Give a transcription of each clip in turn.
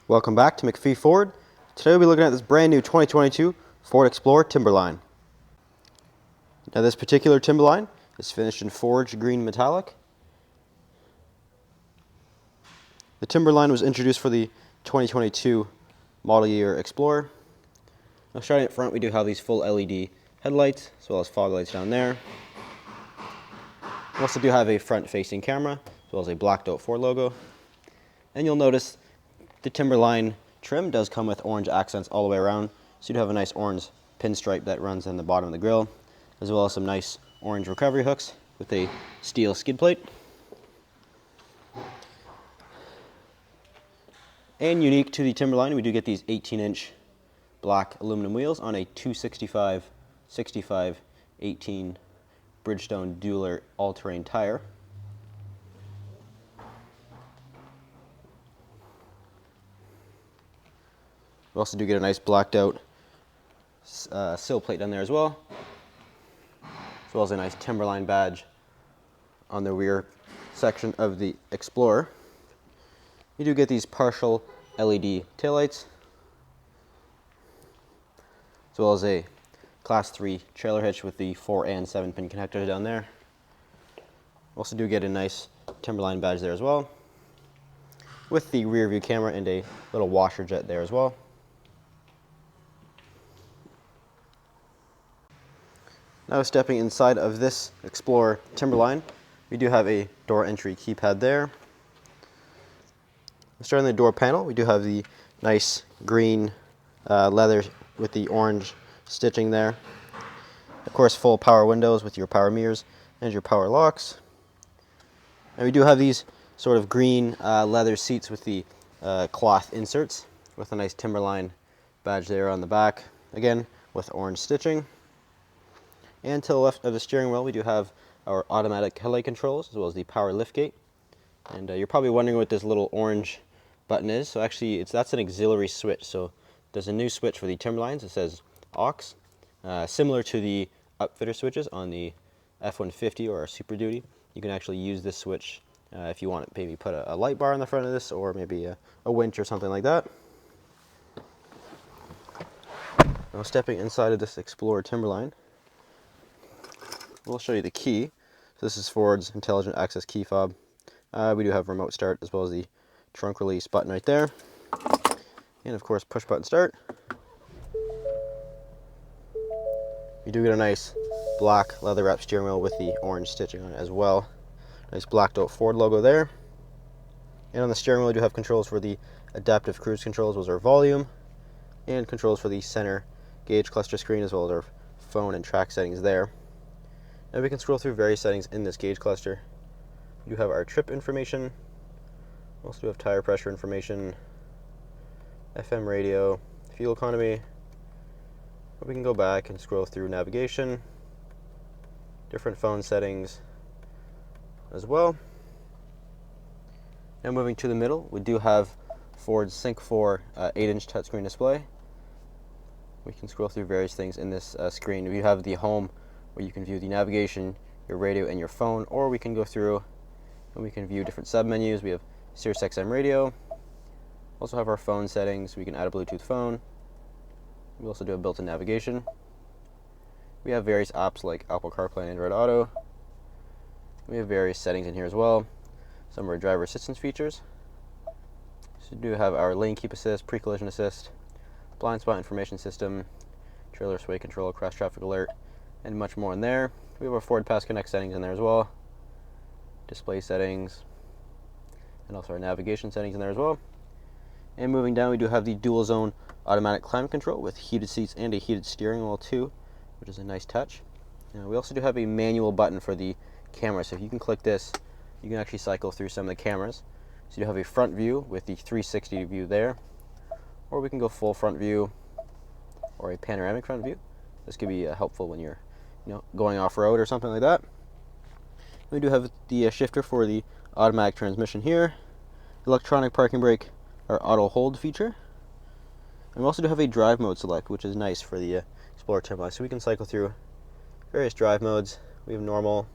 Welcome back to MacPhee Ford. Today we'll be looking at this brand new 2022 Ford Explorer Timberline. Now this particular Timberline is finished in forged green metallic. The Timberline was introduced for the 2022 model year Explorer. Now starting up front, we do have these full LED headlights as well as fog lights down there. We also do have a front-facing camera as well as a blacked out Ford logo. And you'll notice the Timberline trim does come with orange accents all the way around, so you do have a nice orange pinstripe that runs in the bottom of the grille, as well as some nice orange recovery hooks with a steel skid plate. And unique to the Timberline, we do get these 18-inch black aluminum wheels on a 265/65/18 Bridgestone Dueler all-terrain tire. We also do get a nice blacked out sill plate down there as well as a nice Timberline badge on the rear section of the Explorer. You do get these partial LED taillights, as well as a Class 3 trailer hitch with the 4 and 7-pin connectors down there. Also do get a nice Timberline badge there as well, with the rear view camera and a little washer jet there as well. Now stepping inside of this Explorer Timberline, we do have a door entry keypad there. Starting the door panel, we do have the nice green leather with the orange stitching there. Of course, full power windows with your power mirrors and your power locks. And we do have these sort of green leather seats with the cloth inserts with a nice Timberline badge there on the back, again with orange stitching. And to the left of the steering wheel, we do have our automatic headlight controls as well as the power liftgate. And you're probably wondering what this little orange button is. So actually, that's an auxiliary switch. So there's a new switch for the Timberlines. It says aux, similar to the upfitter switches on the F-150 or Super Duty. You can actually use this switch if you want to maybe put a light bar on the front of this, or maybe a winch or something like that. Now stepping inside of this Explorer Timberline, we'll show you the key. So this is Ford's intelligent access key fob. We do have remote start as well as the trunk release button right there. And of course, push button start. You do get a nice black leather wrap steering wheel with the orange stitching on it as well. Nice blacked out Ford logo there. And on the steering wheel, we do have controls for the adaptive cruise controls, those are volume, and controls for the center gauge cluster screen as well as our phone and track settings there. Now we can scroll through various settings in this gauge cluster. We do have our trip information. We also do have tire pressure information, FM radio, fuel economy. But we can go back and scroll through navigation, different phone settings as well. Now moving to the middle, we do have Ford's Sync 4 8-inch touchscreen display. We can scroll through various things in this screen. We have the home, where you can view the navigation, your radio, and your phone, or we can go through and we can view different sub-menus. We have Sirius XM radio. Also have our phone settings. We can add a Bluetooth phone. We also do a built-in navigation. We have various apps like Apple CarPlay and Android Auto. We have various settings in here as well. Some of our driver assistance features. So we do have our lane keep assist, pre-collision assist, blind spot information system, trailer sway control, cross traffic alert, and much more in there. We have our Ford Pass Connect settings in there as well, display settings, and also our navigation settings in there as well. And moving down, we do have the dual zone automatic climate control with heated seats and a heated steering wheel too, which is a nice touch. We also do have a manual button for the camera, so if you can click this, you can actually cycle through some of the cameras. So you have a front view with the 360 view there, or we can go full front view or a panoramic front view. This could be helpful when you're going off-road or something like that. We do have the shifter for the automatic transmission here, electronic parking brake, our auto hold feature, and we also do have a drive mode select, which is nice for the Explorer Timberline. So we can cycle through various drive modes. We have normal,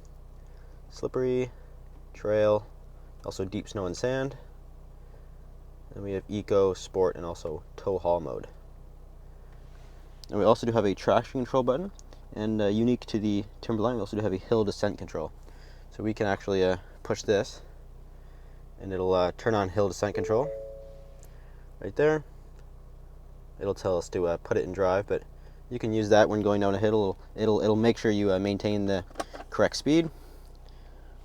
slippery, trail, also deep snow and sand. And we have Eco, Sport, and also Tow Haul mode. And we also do have a traction control button, and unique to the Timberline, we also do have a hill descent control. So we can actually push this, and it'll turn on hill descent control right there. It'll tell us to put it in drive, but you can use that when going down a hill. It'll make sure you maintain the correct speed.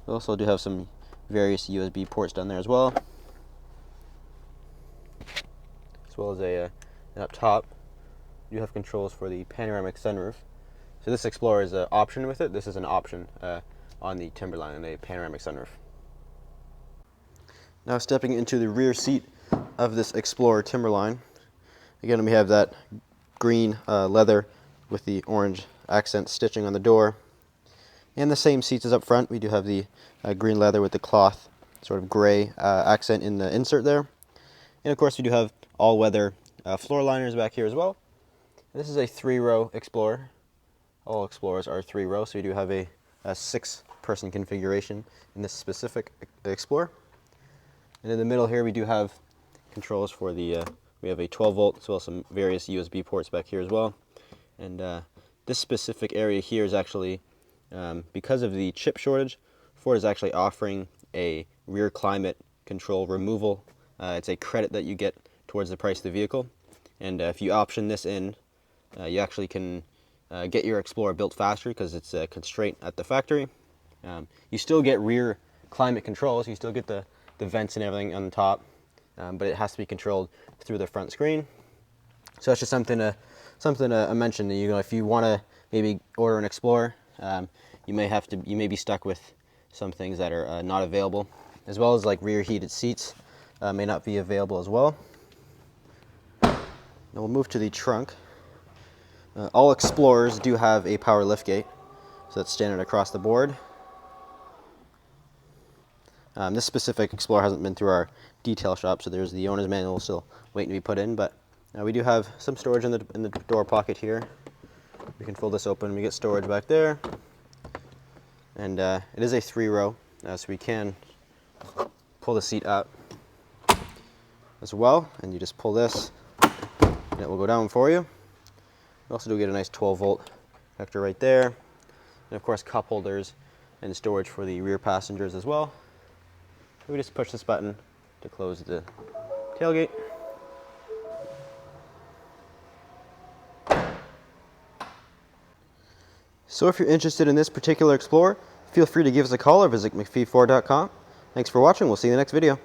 We also do have some various USB ports down there as well, and up top you have controls for the panoramic sunroof. So this Explorer is an option with it. This is an option on the Timberline, and a panoramic sunroof. Now stepping into the rear seat of this Explorer Timberline. Again, we have that green leather with the orange accent stitching on the door. And the same seats as up front. We do have the green leather with the cloth sort of gray accent in the insert there. And of course we do have all-weather floor liners back here as well. This is a 3-row Explorer. All Explorers are 3-row, so you do have a 6-person configuration in this specific Explorer. And in the middle here we do have controls for the, we have a 12-volt as well as some various USB ports back here as well. And this specific area here is actually, because of the chip shortage, Ford is actually offering a rear climate control removal. It's a credit that you get towards the price of the vehicle. And if you option this in, you actually can get your Explorer built faster because it's a constraint at the factory. You still get rear climate controls, you still get the vents and everything on the top, but it has to be controlled through the front screen. So that's just something to mention. You know, if you want to maybe order an Explorer, you may be stuck with some things that are not available, as well as like rear heated seats may not be available as well. Now we'll move to the trunk. All Explorers do have a power liftgate, so that's standard across the board. This specific Explorer hasn't been through our detail shop, so there's the owner's manual still waiting to be put in, but we do have some storage in the door pocket here. We can fold this open, we get storage back there. And it is a 3-row, so we can pull the seat up as well, and you just pull this, and it will go down for you. You also do get a nice 12-volt connector right there, and of course cup holders and storage for the rear passengers as well. We just push this button to close the tailgate. So if you're interested in this particular Explorer, feel free to give us a call or visit MacPhee4.com. Thanks for watching. We'll see you in the next video.